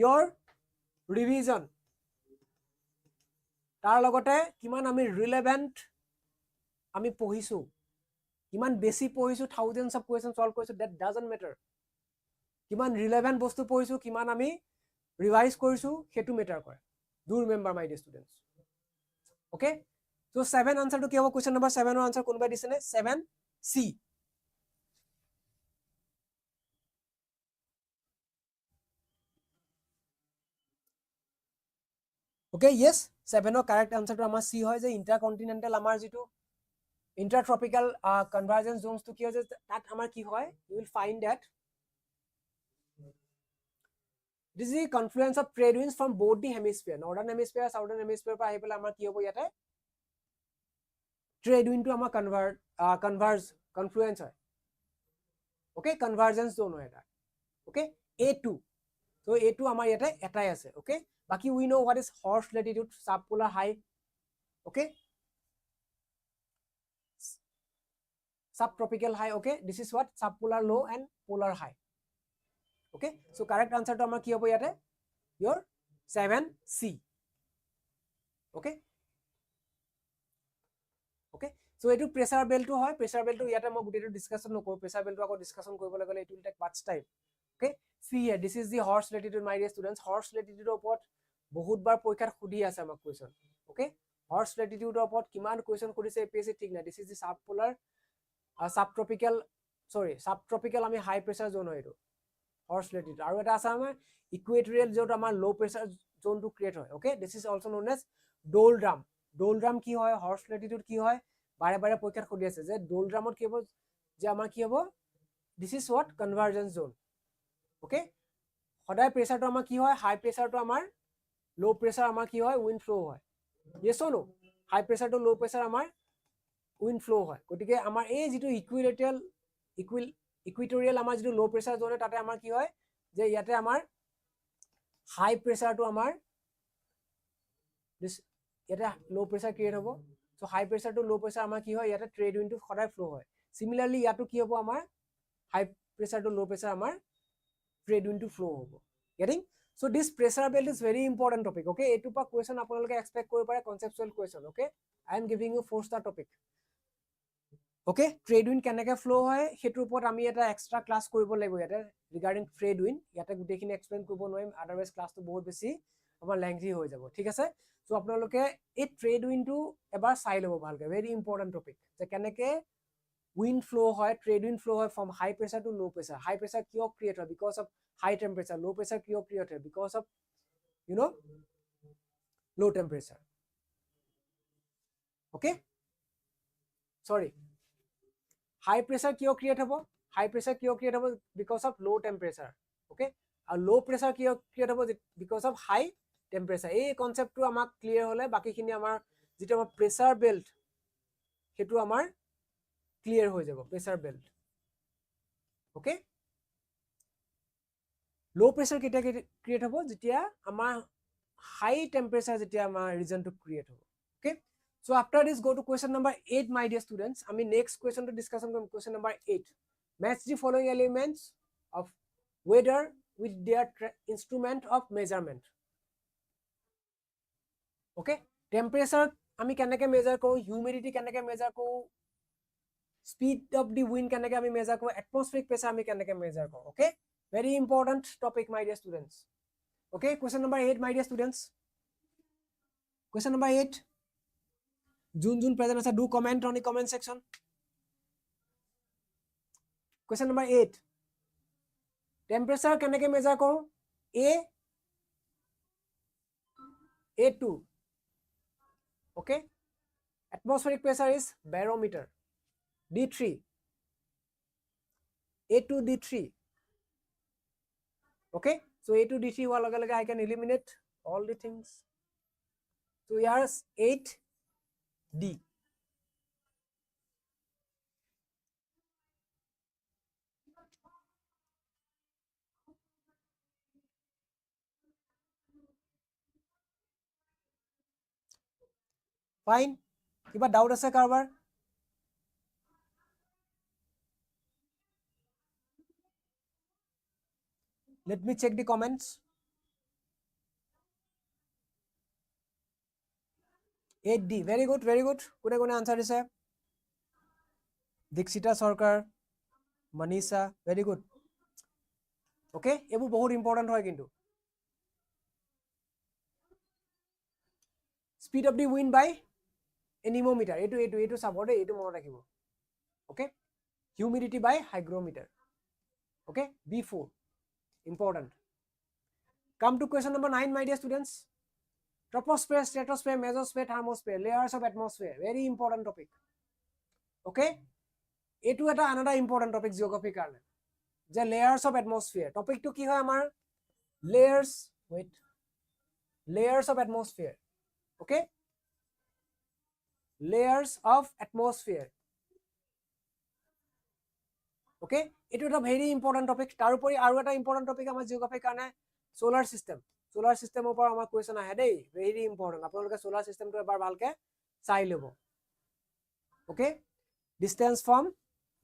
your revision, তাৰ লগতে কিমান আমি ৰিলেভেন্ট আমি পঢ়িছো, কিমান বেছি পঢ়িছো, thousands of questions solve কৰিছো, that doesn't matter. কিমান ৰিলেভেন্ট বস্তু পঢ়িছো, কিমান আমি ৰিভাইজ কৰিছো, হেতু মেটাৰ কৰে। Do remember, my dear students. Okay? So 7 answer to কি হ'ব? Question number 7 ৰ answer কোনবাই দিছে নে? 7C. Okay, yes, 7 ৰ correct answer to আমাৰ C হয় যে intercontinental আমাৰ যিটো intertropical convergence zones to কি হয় যে তাত আমাৰ কি হয়? You will find that this is the confluence of trade winds from both the hemisphere, northern hemisphere, southern hemisphere পৰা আহি পেলাই আমাৰ কি হ'ব ইয়াতে? Trade wind to আমাৰ confluence হয়। Okay? Convergence zone হয় এটা। Okay? A2. So A2 আমাৰ ইয়াতে এটাই আছে। Okay? Baki we know what is harsh latitude, subpolar high. Okay? Subtropical high. Okay? This is what? Subpolar low and polar high. Okay, so correct answer to amar ki hobo yate your 7C. Okay, okay, so etu pressure belt to hoy, pressure belt to yate moi guteto discussion no kor, pressure belt to ako discussion koribole gole it will take much time. Okay, see here, this is the horse latitude, my dear students. Horse latitude opot bahut bar porikhat khudi ase amak question. Okay, horse latitude opot kiman question khudise APSC thik na. This is the subpolar subtropical, sorry, subtropical ami high pressure zone hoy etu horse latitude. Aru eta ase amar equatorial zone amar low pressure zone to create hoy. Okay, this is also known as doldrum. Doldrum ki hoy, horse latitude ki hoy, bare bare porikhat khudi ase je doldrumot ki hobo je amar ki hobo, this is what convergence zone. Okay, সদায় প্ৰেছাৰটো আমাৰ কি হয়, high প্ৰেছাৰটো আমাৰ লো pressure আমাৰ কি হয়, wind flow হয়। yes or no, high প্ৰেছাৰটো লো প্ৰেছাৰ আমাৰ উইণ্ড ফ্লো হয়। গতিকে আমাৰ এই যিটো ইকুইটৰিয়েল আমাৰ যিটো লো প্ৰেছাৰ জোন তাতে আমাৰ কি হয় যে ইয়াতে আমাৰ হাই প্ৰেছাৰটো আমাৰ ইয়াতে লো প্ৰেছাৰ ক্ৰিয়েট হ'ব। সো হাই প্ৰেছাৰটো লো প্ৰেছাৰ আমাৰ কি হয়, ইয়াতে ট্ৰেড উইণ্ডটো সদায় ফ্লো হয়। সিমিলাৰলি ইয়াতো কি হ'ব, আমাৰ হাই প্ৰেছাৰটো লো প্ৰেছাৰ আমাৰ trade wind to flow hobo. Getting? So this pressure belt is very important topic. Okay, etu pa question apnaloke expect koribo pare, conceptual question. Okay, I am giving you 4-star topic. Okay, trade wind keneke flow hoy hetur upor ami eta extra class koribo lagibo yate regarding trade wind. Yate gute khini explain koribo noim, otherwise class to bahut beshi amar lengthy hoy jabo. Thik ase? So apnaloke ei trade wind to ebar sai lobo bhalke, very important topic. Je keneke wind flow hoy, trade wind flow hoy from high pressure to low pressure. High pressure kyo create hoy, because of high temperature. Low pressure kyo create hoy, because of low temperature. Okay, sorry, high pressure kyo create hobo, high pressure kyo create hobo, because of low temperature. Okay, and low pressure kyo create hobo, because of high temperature. Ei concept to amak clear hole baki khini amar jitu amar pressure belt hetu amar clear হৈ যাব, pressure belt. Okay, low pressure কেতিয়া create হ'ব, যেতিয়া আমাৰ high temperature যেতিয়া আমাৰ region to create হ'ব. Okay, so after this go to question number 8 my dear students. আমি next question to discussion Karim, question number 8. Match the following elements of weather with their instrument of measurement. Okay, temperature আমি কেনেকে measure কৰো, humidity কেনেকে measure কৰো, speed of the wind keneke ami measure koro, atmospheric pressure ami keneke measure koro. Okay, very important topic my dear students. Okay, question number 8 my dear students. Question number 8, jun present ase do comment on the comment section. Question number 8, temperature keneke measure koro, A2. Okay, atmospheric pressure is barometer, D3, A2 D3. Okay, so A2 D3 hua laga laga I can eliminate all the things. So here's 8D. Fine, kiba doubt ase karbar? Let me check the comments. 8D, very good, very good. Kune answer dise? Dikshita Sarkar, Manisha, very good. Okay, ebu bahut important hoy kintu. Speed of the wind by anemometer. Etu sabode, etu mono rakhibo. Okay, humidity by hygrometer. Okay, B4, important. Come to question number 9 my dear students. Troposphere, stratosphere, mesosphere, thermosphere, layers of atmosphere, very important topic. Okay, etu eta another important topic geography karone, je layers of atmosphere. Topic to ki hoy amar layers, wait, layers of atmosphere. Okay, layers of atmosphere. Okay, etu eta very important topic. Tarupori aru eta important topic amar geography karone solar system. Solar system opor amar question ahe dei, very important. Apnaloke solar system to ebar bhalke sai lobo. Okay, distance from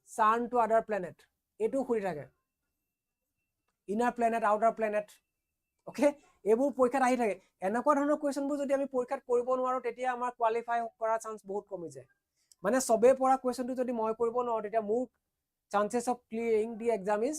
sun to other planet, etu khuri thake. Inner planet outer planet okay এইবোৰ পৰীক্ষাত আহি থাকে এনেকুৱা ধৰণৰ কুৱেশ্যনবোৰ যদি আমি পৰীক্ষাত কৰিব নোৱাৰো তেতিয়া আমাৰ কোৱালিফাই কৰাৰ চান্স বহুত কমি যায় মানে সবে পৰা কুৱেশ্যনটো যদি মই কৰিব নোৱাৰো তেতিয়া মোৰ চান্সেছ অফ ক্লিয়াৰিং দি এক্সাম ইজ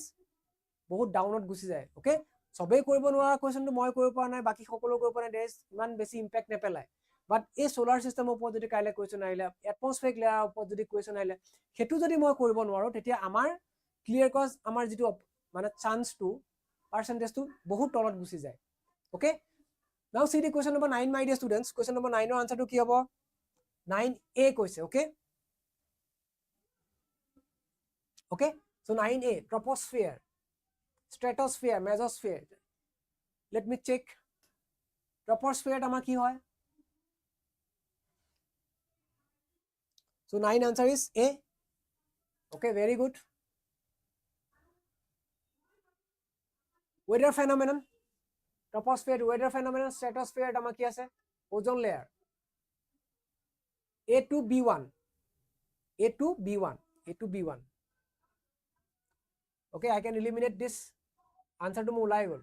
বহুত ডাউনত গুচি যায় ওকে সবে কৰিব নোৱাৰা কুৱেশ্যনটো মই কৰিব পৰা নাই বাকি সকলো কৰিব পৰা নাই ইমান বেছি ইম্পেক্ট নেপেলায় বাট এই সোলাৰ সিস্টেমৰ ওপৰত যদি কাইলৈ কুৱেশ্যন আহিলে এটমস্ফিয়াৰিক লেয়াৰৰ ওপৰত যদি কুৱেশ্যন আহিলে সেইটো যদি মই কৰিব নোৱাৰো তেতিয়া আমাৰ ক্লিয়াৰ কজ আমাৰ যিটো মানে চান্সটো পাৰ্চেন্টেজটো বহুত তলত গুচি যায় okay now see the question number 9 my dear students question number 9 ৰ আনসাৰটো কি হ'ব 9A কৈছে okay okay so 9A troposphere stratosphere mesosphere let me check troposphere আমাৰ কি হয় so 9 answer is A okay very good weather phenomenon troposphere weather phenomenon stratosphere আমাৰ কি আছে ozone layer A to B1 A to B1 A to B1 okay I can eliminate this answer to মোৰ ওলাই গ'ল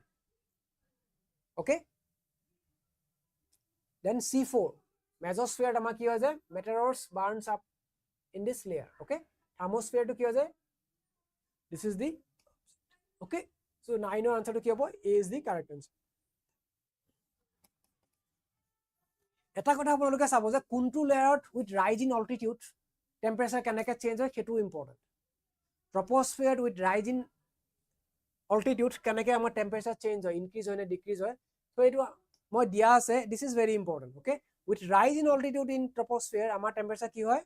okay then C4 mesosphere আমাৰ কি হয় যে meteors burns up in this layer okay thermosphere to কি হয় যে this is the okay so 9 ৰ answer to কি হ'ব A is the correct answer এটা কথা আপোনালোকে চাব যে কোনটো লেয়াৰত with rise in altitude temperature কেনেকৈ চেঞ্জ হয় সেইটো important ট্ৰপোস্ফিয়াৰত with rise in altitude কেনেকৈ আমাৰ টেম্পাৰেচাৰ চেঞ্জ হয় ইনক্ৰিজ হয় নে ডিক্ৰিজ হয় তো এইটো মই দিয়া আছে this is very important okay with rise in altitude in troposphere আমাৰ টেম্পাৰেচাৰ কি হয়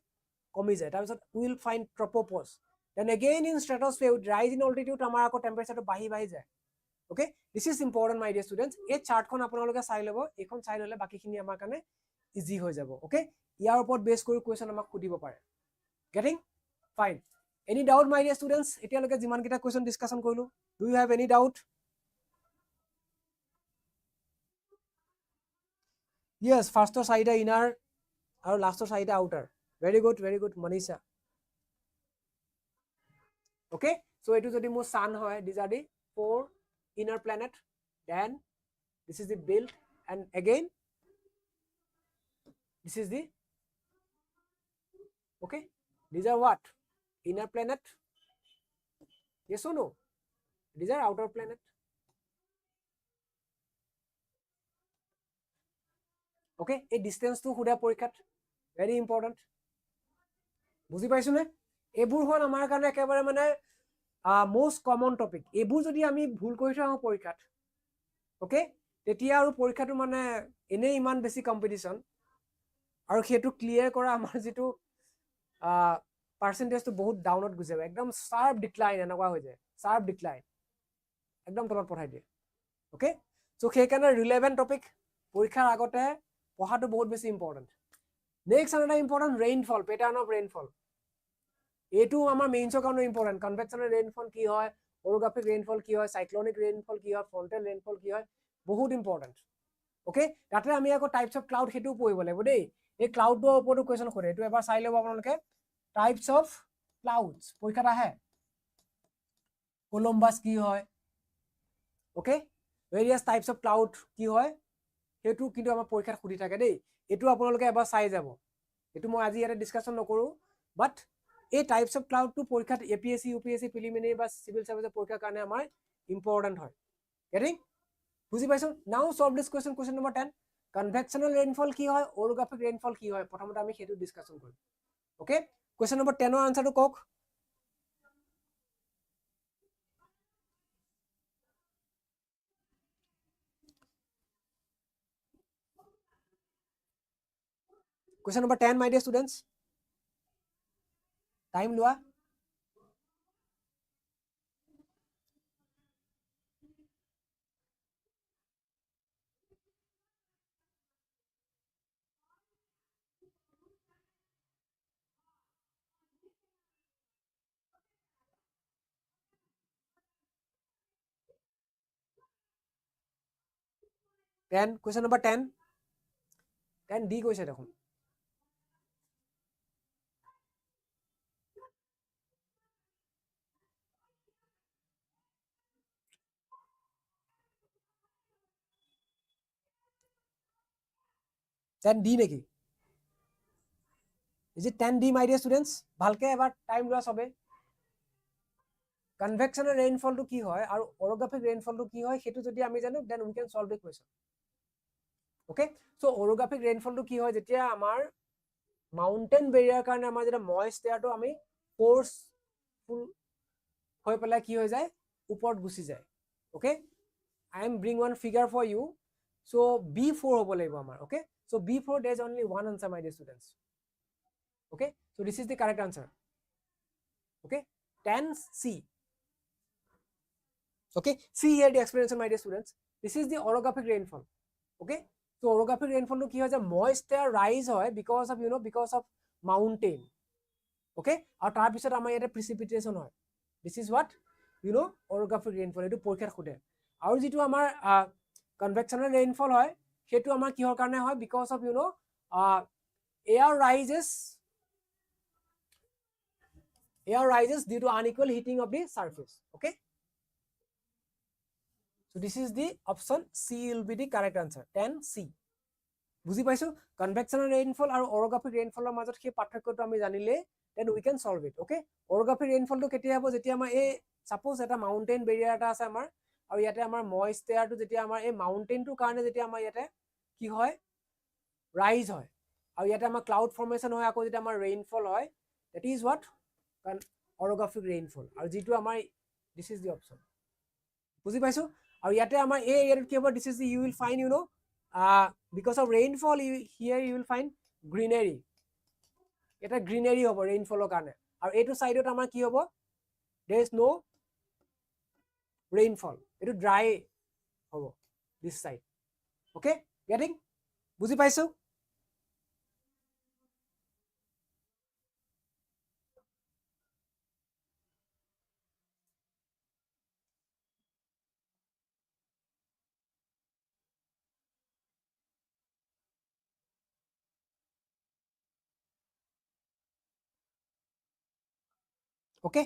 কমি যায় তাৰপিছত will find tropopause then again in stratosphere with rise in altitude আমাৰ আকৌ টেম্পাৰেচাৰটো বাঢ়ি যায় okay this is important my dear students এই চাৰ্টখন আপোনালোকে চাই ল'ব এইখন চাই ল'লে বাকীখিনি আমাৰ কাৰণে ইজি হৈ যাব ওকে ইয়াৰ ওপৰত বেছ কৰি কুৱেশ্যন আমাক সুধিব পাৰে getting fine any doubt my dear students এতিয়ালৈকে যিমানকেইটা কুৱেশ্যন ডিছকাশ্যন কৰিলো do you have any doubt yes ফাৰ্ষ্টৰ চাৰিটা ইনাৰ আৰু লাষ্টৰ চাৰিটা outer very good Manisha okay so' এইটো যদি মোৰ ছান হয় these are the 4 inner planet then this is the belt and again this is the okay these are what inner planet yes or no these are outer planet okay a distance to huda porikhat very important বুজি পাইছো নে এবোৰ হল আমাৰ কাৰণে একেবাৰে মানে most common topic এবোৰ যদি আমি ভুল কৰি থাকো পৰীক্ষাত ওকে তেতিয়া আৰু পৰীক্ষাটো মানে এনে ইমান বেছি কম্পিটিশন আৰু সেইটো ক্লিয়াৰ কৰা আমাৰ যেটো পাৰ্চেন্টেজটো বহুত ডাউনত গুছি যাব একদম শাৰ্প ডিক্লাইন এনেকুৱা হৈ যায় শাৰ্প ডিক্লাইন একদম তলত পঠাই দিয়ে ওকে সো সেইকাৰণে ৰিলেভেন্ট টপিক পৰীক্ষাৰ আগতে পঢ়াটো বহুত বেছি important next another important rainfall pattern of rainfall এইটো আমাৰ মেইনছৰ কাৰণে ইম্পৰ্টেন্ট কনভেকচনেল ৰেইনফল কি হয় অৰোগ্ৰাফিক ৰেইনফল কি হয় সাইক্লোনিক ৰেইনফল কি হয় ফ্ৰন্টেল ৰেইনফল কি হয় বহুত ইম্পৰ্টেন্ট ওকে তাতে আমি আকৌ টাইপছ অফ ক্লাউড হেতু পঢ়িব লাগিব দেই এই ক্লাউডৰ ওপৰতো কোৱেশ্চন কৰে এটো এবাৰ চাই লব আপোনালোকে টাইপছ অফ ক্লাউডছ পৰীক্ষাত আহে কলম্বাস কি হয় ওকে ভেৰিয়াছ টাইপছ অফ ক্লাউড কি হয় হেতু কিন্তু আমাৰ পৰীক্ষাত সুধি থাকে দেই এটো আপোনালোকে এবাৰ চাই যাব এটো মই আজি ইয়াতে ডিসকাশন নকৰো বাট এই টাইপছ অফ ক্লাউড টু পৰীক্ষাত এপিএসসি ইউপিএসসি প্ৰিলিমিনাৰী বা সিভিল সাৰ্ভিসৰ পৰীক্ষাৰ কাৰণে আমাৰ ইম্পৰ্টেন্ট হয় গেটিং বুজি পাইছো now solve this question number 10 convectional rainfall কি হয় অৰোগ্ৰাফিক ৰেইনফল কি হয় প্ৰথমতে আমি হেতু ডিসকাশন কৰিম ওকে কোৱেশ্চন নম্বৰ 10 ৰ আনসাৰটো কক Question number 10, my dear students. Time lua. Question number 10. 10 D question দেখুন 10D নেকি? Is it 10D, my dear students? ভালকে এবাৰ টাইম লোৱা সবে। কনভেকশনৰ ৰেইনফলটো কি হয় আৰু অৰোগ্ৰাফিক ৰেইনফলটো কি হয় সেইটো যদি আমি জানো then we can solve the question. Okay, so orographic ৰেইনফলটো কি হয় যেতিয়া আমাৰ মাউন্টেন বেৰিয়াৰ কাৰণে আমাৰ যেটা ময়েষ্ট এয়াৰটো আমি ফোৰ্সফুল হৈ পেলাই কি হৈ যায় ওপৰত গুচি যায়। ওকে, I am bring one figure for you. So B4 হ'ব লাগিব আমাৰ। ওকে, so B4 there is only one answer, my dear students. Okay, so this is the correct answer. Okay, 10C. Okay, see here the explanation, my dear students. This is the orographic rainfall. Okay, so orographic rainfall to ki hoy je moist air rise hoy because of because of mountain. Okay, aru tar pisot amar yete precipitation hoy. This is what orographic rainfall etu porikhat khode. Aru jitu amar convectional rainfall hoy hetu amar kihor karone hoy because of air rises due to unequal heating of the surface. Okay, so this is the option C will be the correct answer, 10C. বুজি পাইছো convectional rainfall আৰু অৰোগ্ৰাফিক ৰেইনফলৰ মাজত কি পাৰ্থক্যটো আমি জানিলে then we can solve it. Okay, অৰোগ্ৰাফিক ৰেইনফলটো কেতিয়া হ'ব যেতিয়া আমাৰ এই সাপোজ এটা মাউন্টেন বেৰিয়াৰ এটা আছে আমাৰ আৰু ইয়াতে আমাৰ ময়েষ্ট এয়াৰটো যেতিয়া আমাৰ এই মাউন্টেনটোৰ কাৰণে যেতিয়া আমাৰ ইয়াতে কি হয় ৰাইজ হয় আৰু ইয়াতে আমাৰ ক্লাউড ফৰ্মেশন হয় আকৌ যেতিয়া আমাৰ ৰেইনফল হয় that is what orographic rainfall আৰু যেটো আমাৰ this is the option. বুজি পাইছো আৰু ইয়াতে আমাৰ এই এৰিয়াত কি হ'ব this is the you will find because of rainfall here you will find greenery. এটা greenery হ'ব rainfallৰ কাৰণে আৰু এইটো সাইডত আমাৰ কি হ'ব there is no rainfall, এইটো dry হ'ব this side. Okay, getting? বুজি পাইছো? Okay,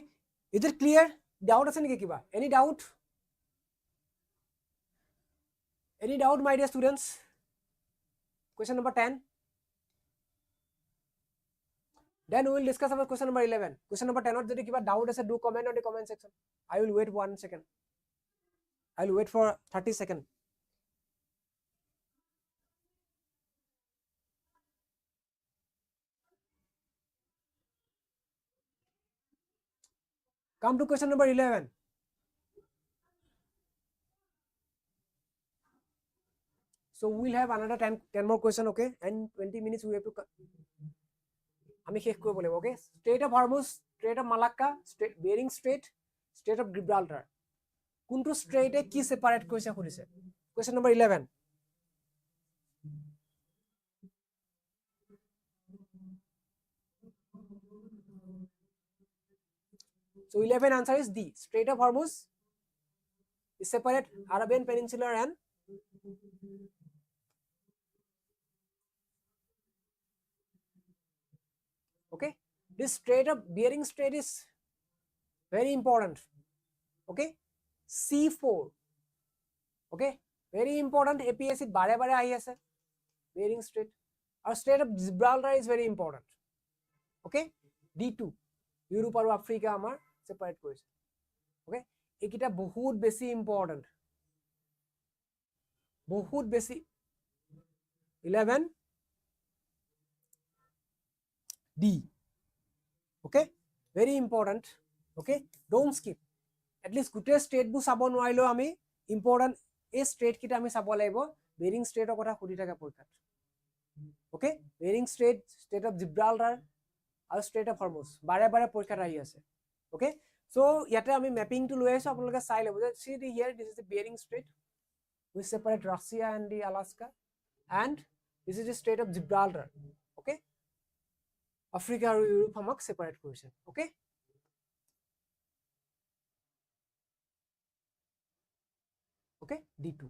is it clear? Doubt আছে নেকি কিবা? Any doubt? Any doubt, my dear students? Question number 10. Then we will discuss about question number 11. Question number 10 যদি কিবা doubt আছে do comment on the comment section. I will wait 1 second. I will wait for 30 seconds. Come to question number 11. So we will have another 10 more question, okay? And 20 minutes we have to আমি শেষ কৰিব লাগিব, okay? Strait of Hormuz, Strait of Malacca, Bering Strait, Strait of Gibraltar. কোনটো স্ট্ৰেইটে কি separate কৰিছে সুধিছে। Question number 11. So 11 answer is D. Strait of Hormuz is separate Arabian Peninsula and okay. This Strait of Bering Strait is very important. Okay, C4. Okay, very important. APSC bare bare ahi ase Bering Strait. Our Strait of Gibraltar is very important. Okay, D2. Europe আৰু আফ্ৰিকা আমাৰ separate কৰিছে। Okay, এইকিটা বহুত বেছি important, বহুত বেছি। 11 D. Okay, very important. Okay, don't skip. At least গোটে state বু চাব নোৱাৰিলেও আমি ইম্পৰ্টেন্ট এই স্টেট কিটা আমি চাব লাগিব। বেৰিং স্টেটৰ কথা সুধি থাকে পৰীক্ষাত। Okay, bearing state, state of Gibraltar আৰু স্টেট অফ হৰমুজ বাৰে বাৰে পৰীক্ষাত আহি আছে। Okay, so ইয়াতে আমি মেপিংটো লৈ আছো, আপোনালোকে চাই ল'ব যে see the here this is the Bering Strait which separate Russia and the Alaska, and this is the Strait of Gibraltar. Okay, Africa আৰু ইউৰোপ আমাক সেপাৰেট কৰিছে। Okay, okay, D2.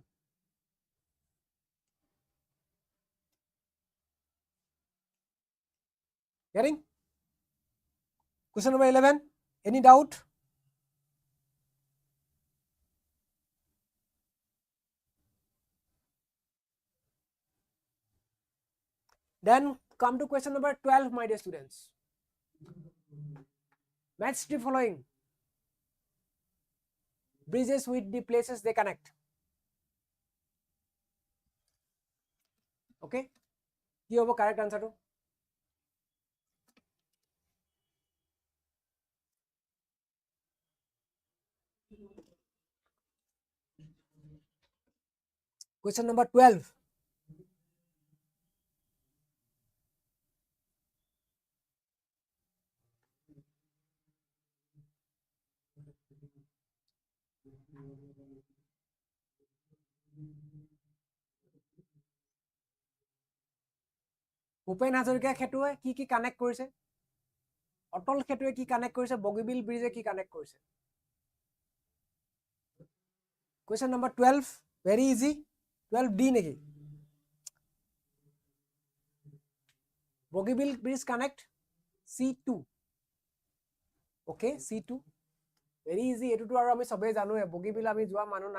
Getting? Question number 11. Any doubt? Then come to question number 12, my dear students. Match the following bridges with the places they connect. Okay, কি হ'ব correct answer to? Question number 12. Bhupen Hazarika সেতুৱে কি connect কৰিছে? অটল সেতুৱে কি connect কৰিছে? বগীবিল ব্ৰিজে কি connect কৰিছে? Question number 12, very easy. 12D নেকি? Bogibeel bridge connect C2. Okay, C2. Very easy. এটোটো আৰু আমি সবে জানোৱে, বগীবিল আমি যোৱা মানুহ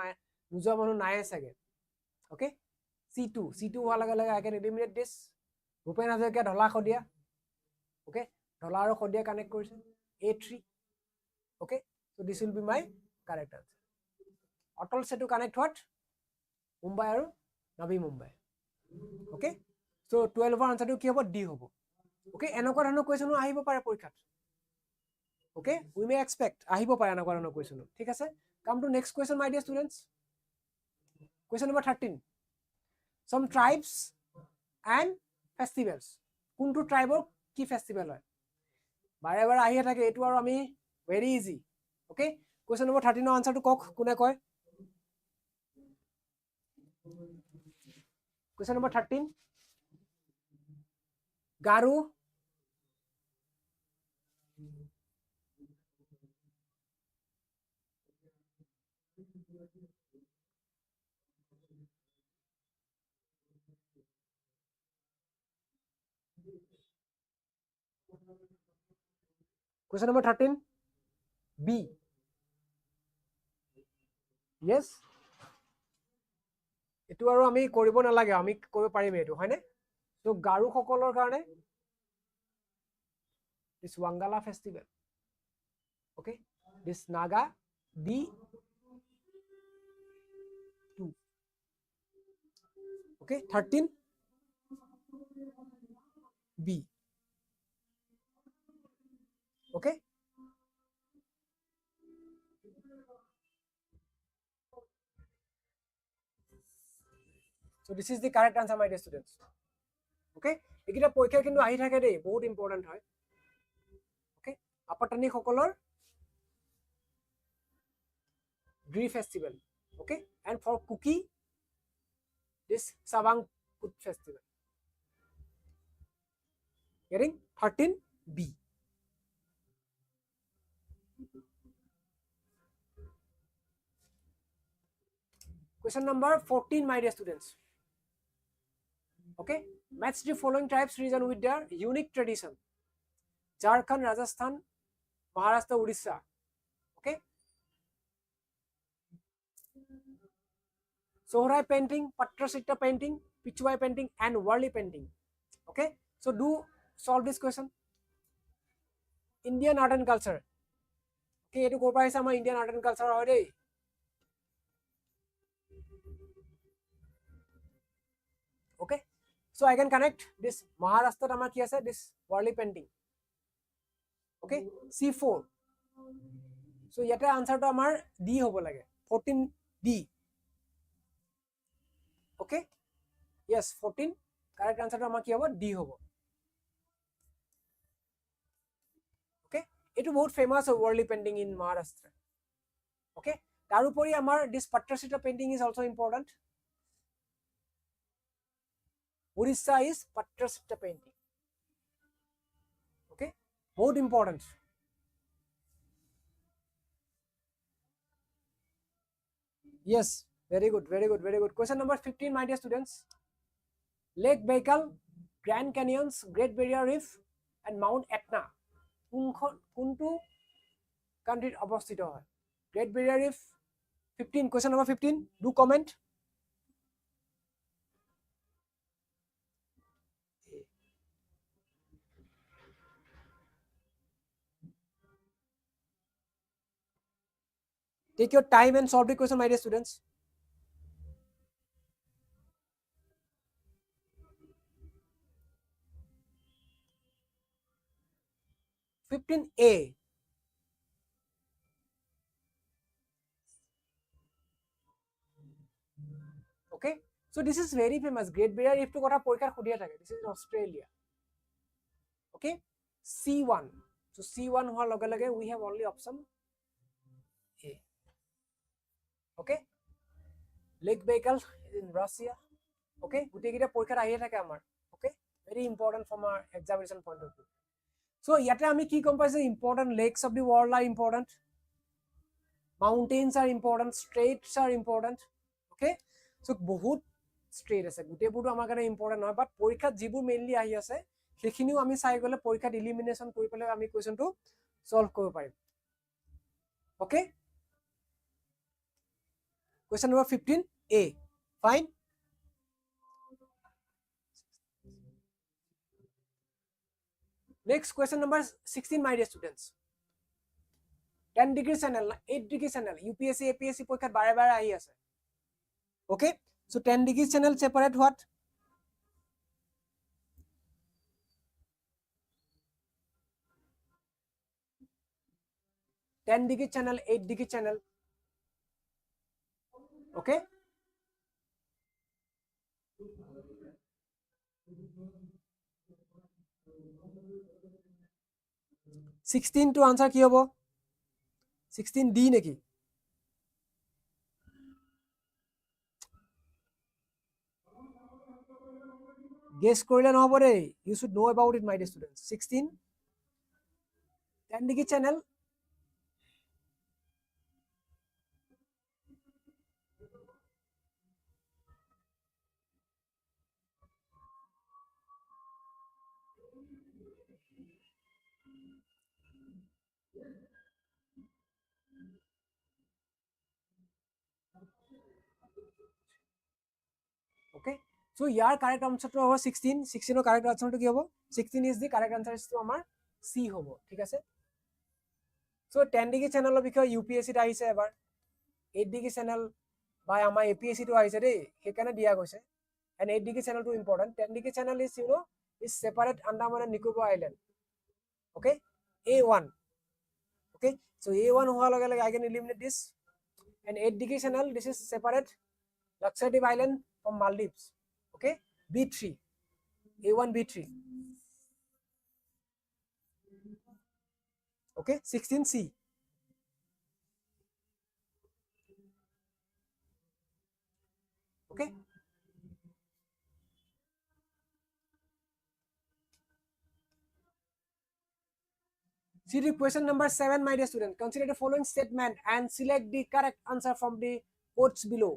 নাই চাগে. Okay, C2 হোৱা লগে লগে I can eliminate this. Bhupen Hazarika Dhola Sadiya. Okay, Dhola আৰু শদিয়া কানেক্ট কৰিছে A3. Okay, so this will be my correct answer. অটল সেতু কানেক্ট what? মুম্বাই আৰু নবী Mumbai. Okay, so 12 answer to কি হ'ব? D হ'ব. Okay, এনেকুৱা ধৰণৰ কুৱেশ্যনো আহিব পাৰে পৰীক্ষাত. Okay, we may expect আহিব পাৰে এনেকুৱা ধৰণৰ কুৱেশ্যনো. ঠিক আছে, come to next question, my dear students. Question number 13. Some tribes and festivals. কোনটো ট্ৰাইবৰ কি ফেষ্টিভেল হয়? বাৰে বাৰে আহিয়ে থাকে, এইটো আৰু আমি very easy. Okay, question number 13 ৰ answer to কওক, কোনে কয়? Question number 13. Garu. Question number 13. B. Yes. এটো আৰু আমি কৰিব নালাগে, আমি কৰিব পাৰিম এটো, হয়নে? তো গাৰু সকলৰ কাৰণে this Wangala festival. Okay, this Naga D2. Okay, 13 B. Okay, so this is the correct answer, my dear students. Okay, একিটা পৰীক্ষা কিন্তু আহি থাকে দেই, বহুত ইম্পৰ্টেন্ট হয়. Okay, আপাটানি সকলৰ Dri festival. Okay, and for Kuki this Savang Kut festival. Getting 13 B. Question number 14, my dear students. Okay, match the following tribes region with their unique tradition. Jharkhand, Rajasthan, Maharashtra, Odisha. Okay, Sohrai painting, Patrasitta painting, Pichwai painting, and Worli painting. Okay, so do solve this question. Indian art and culture. Okay, etu kor paisa ama Indian art and culture hoy dei. Okay, so I can connect this Maharashtra amar ki ase this Worli painting. Okay, C4. So yete answer to amar D hobo lage, 14D. Okay, yes, 14 correct answer to amar ki hobo D hobo. Okay, etu bahut famous Worli painting in Maharashtra. Okay, tarupori amar this Patrasitta painting is also important. Odisha is Patrasitta painting. Okay, बहुत important. Yes, very good, very good, very good. Question number 15, my dear students. Lake Baikal, Grand Canyons, Great Barrier Reef, and Mount Etna. কোনটো country অবস্থিত হয়? Great Barrier Reef. 15. Question number 15. Do comment. Take your time and solve the question, my dear students. (15A). Okay, so this is very famous. Great Barrier Reef to kotha porikar khodiya thake. This is in Australia. Okay, C1. So C1 hoar loge loge we have only option A. Okay, Lake Baikal in Russia. Okay, gutei gita porikar ahiye thake amar. Okay, very important from our examination point of view. So yate ami ki gom paise important lakes of the world are important, mountains are important, straits are important. Okay, so বহুত straight আছে গুটেইবোৰ আমাৰ কাৰণে important নহয়, but পৰীক্ষাত যিবোৰ mainly আহি আছে সেইখিনিও আমি চাই গলে পৰীক্ষাত এলিমিনেশন কৰি পেলাই আমি কোৱেশ্চনটো সলভ কৰিব পাৰিম। ওকে, question number 15A. Fine. Next question number 16, my dear students. 10 degree channel, 8 degree channel, UPSC APSC পৰীক্ষাত বাৰে বাৰে আহি আছে। Okay, so 10 degree channel separate what? (10 degree channel, 8 degree channel. Okay, (16) to answer ki hobo? 16D neki? Guess korile no hobo re. You should know about it, my dear students. 16, 10 degree channel. Okay, so your correct answer to hobo 16. 16 or correct answer to ki hobo? 16 is the correct answer is to amar C hobo. Thik ase? So 10 degree channel lo bikhoy UPSC ta ahise ebar. 8 degree channel by amar APSC to ahise de, hekane dia goise. And 8 degree channel too important. 10 degree channel is, you know, is separate Andaman and Nicobar Island. Okay, A1. Okay, so A1 howa loge loge I can eliminate this. And 8 degree channel, this is separate Lakshadweep Island from Maldives. Okay, B3, A1 B3. Okay, 16C. Okay, see the question number 7, my dear student. Consider the following statement and select the correct answer from the quotes below.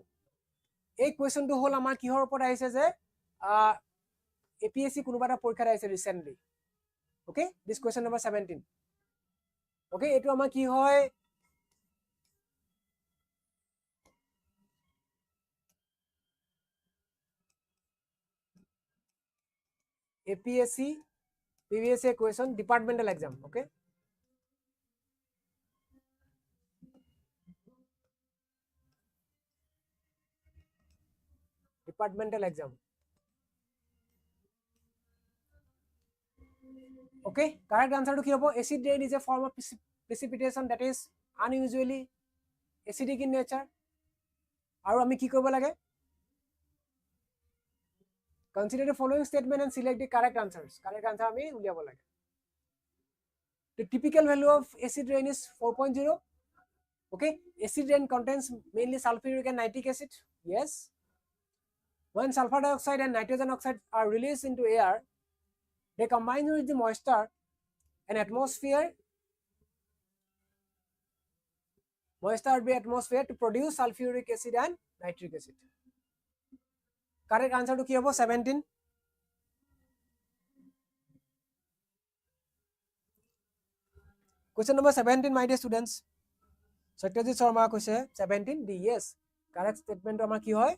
এই কোৱেশ্চনটো হল আমাৰ কিহৰ ওপৰত আহিছে যে APSC কোনোবা এটা পৰীক্ষা আহিছে recently. Okay, this question number 17। ওকে, এটো আমাৰ কি হয় APSC previous year question departmental exam. Okay, departmental exam. Okay, correct answer to ki hobo? Acid rain is a form of precipitation that is unusually acidic in nature. Aru ami ki koribo lage? Consider the following statement and select the correct answers. Correct answer ami uliabo lage. The typical value of acid rain is 4.0. Okay, acid rain contains mainly sulfuric and nitric acid. Yes. When sulfur dioxide and nitrogen oxide are released into air, they combine with the moisture and atmosphere to produce sulfuric acid and nitric acid. Correct answer to ki hobo? 17. Question number 17, my dear students. Satyajit Sharma koise 17 D. Yes, correct statement amar ki hoy?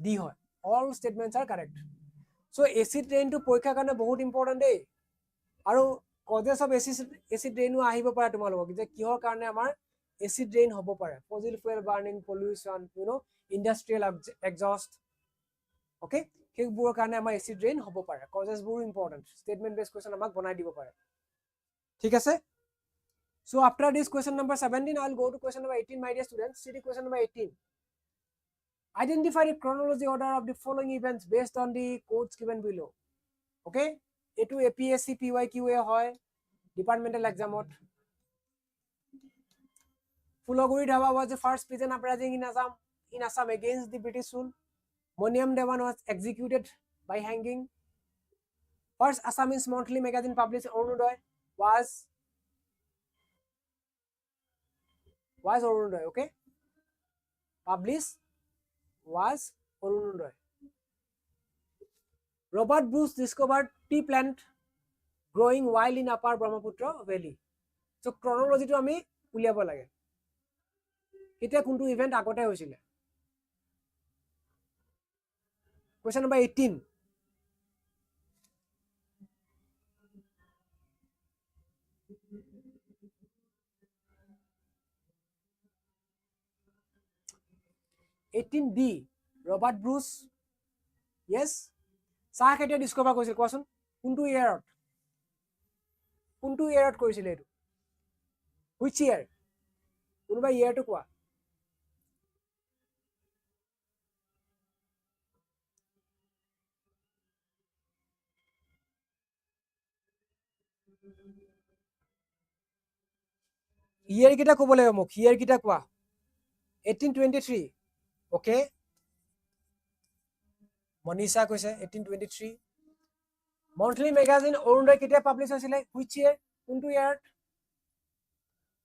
D hoy. All statements are correct. So acid rain to পৰীক্ষাৰ কাৰণে বহুত important দেই। আৰু causes of acid rain আহিব পাৰে তোমালোকক যে কিহৰ কাৰণে আমাৰ এচিড ৰেইন হ'ব পাৰে fossil fuel burning pollution industrial exhaust okay সেইবোৰৰ কাৰণে আমাৰ এচিড ৰেইন হ'ব পাৰে কজেছবোৰ ইম্পৰ্টেণ্ট ষ্টেটমেণ্ট বেছ কুৱেশ্যন আমাক বনাই দিব পাৰে ঠিক আছে so after this question number 17 I'll go to question number 18 my dear students see the question number 18 identify the chronology order of the following events based on the codes given below okay etu APSC PYQA hoy departmental examot Fulaguri Dhawa was the first prison uprising in Assam against the British rule. Moniam Devan was executed by hanging. First Assamese monthly magazine published Orunodoy was Orunodoy, okay? Published was Orunodoy. Robert Bruce discovered tea plant growing wild in Upper Brahmaputra Valley. So chronology to ami uliabo lage. Ketia kuntu event agote hoisile. Question number 18. D. Robert Bruce. Yes. Saha ketia discover koisil koasun? Kuntu year? Kuntu year koisile etu? Which year? Kunuba year to koa? Year kita ko bole mok year kita koa 1823 okay Monisha koise 1823 monthly magazine Orunodoy ketia publish hoisile which year kuntu year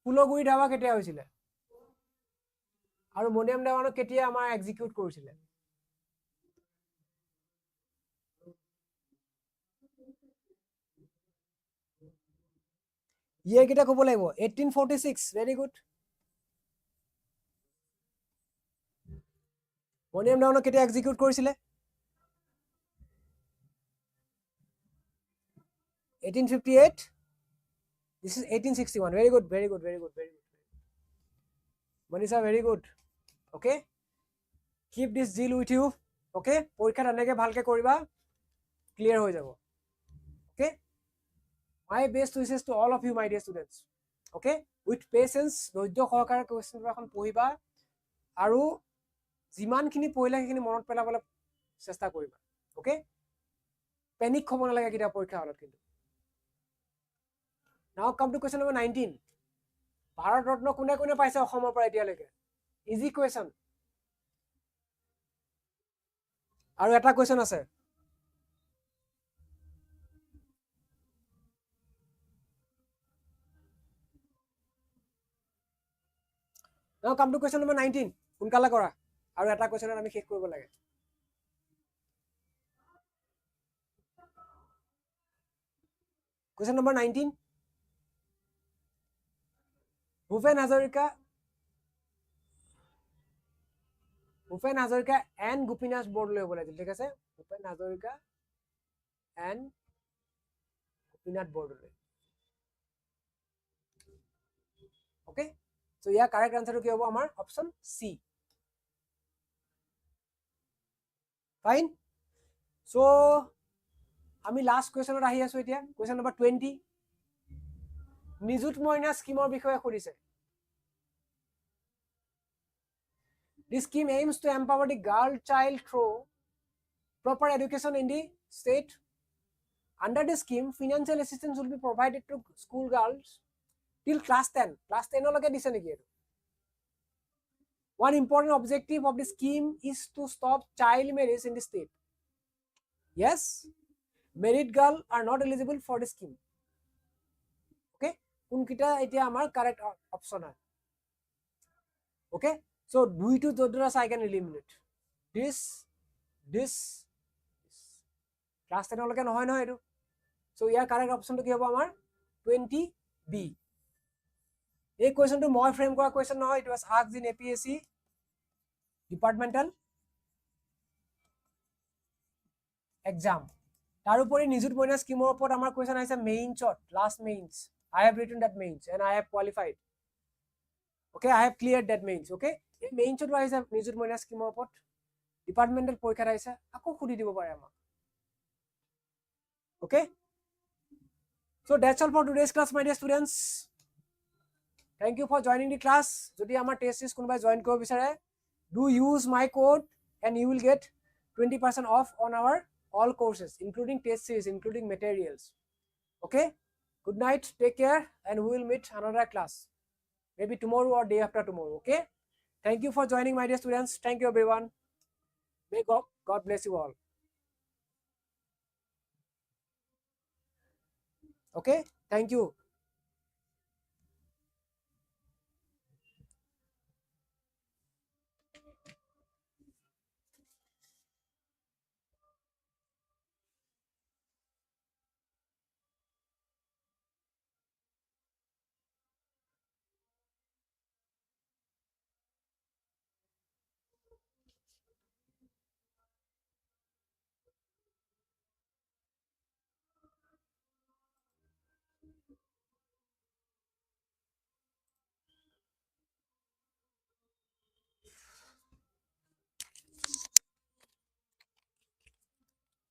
Fulaguri Dhawa ketia hoisile aru Moniam Devanok ketia amar execute korisile year kita kobo laibo 1846 very good Moniam Devanok ketia execute korisile 1858 this is 1861 very good Manisha very good okay keep this deal with you okay porikha anege bhalke koriba clear hoi jabo okay my best wishes to all of you my dear students okay with patience dhoirjo sahakare question ekhon pohiba aru jiman khini pohila khini monot pelabole chesta koriba okay panic hobo na lage kita porikha holot kintu now come to question number 19 Bharat Ratna kune kune paise Assam pora etia leke easy question aru eta question ase now come to question number 19 kunkala kora aru eta question ami shek koribo lage question number 19 Bhupen Hazarika and Gopinath Bordole hobo lagil thik ase Bhupen Hazarika and Gopinath Bordole okay so yeah correct answer ki hobo amar option C fine so ami last question ot ahi asu etia question number 20 Nijut Moina scheme বিষয়ে খুদিছে This scheme aims to empower the girl child through proper education in the state. Under the scheme, financial assistance will be provided to school girls till class 10. Class 10 loge dise neki. One important objective of the scheme is to stop child marriage in the state. Yes, married girls are not eligible for the scheme. Okay, kunkita etia amar correct option hai. Okay. So, due to Jodras, I can eliminate this. Class 10 loke nohoy no etu. So, here correct option to ki hobo amar 20B. Ei question to moi frame kora question nohoy, it was asked in APSC departmental exam. Tarupori Nijut Moina scheme opor amar question aise main shot last mains. I have written that mains and I have qualified. Okay, I have cleared that mains. Okay, mains to I have Nijut Moina scheme of departmental porikha aise ako khudi dibo pare amak. Okay, so that's all for today's class, my dear students. Thank you for joining the class. Jodi amar test series konobai join koribo bisare, do use my code and you will get 20% off on our all courses, including test series, including materials. Okay, good night, take care, and we will meet another class maybe tomorrow or day after tomorrow. Okay, thank you for joining, my dear students. Thank you everyone. May God bless you all. Okay, thank you.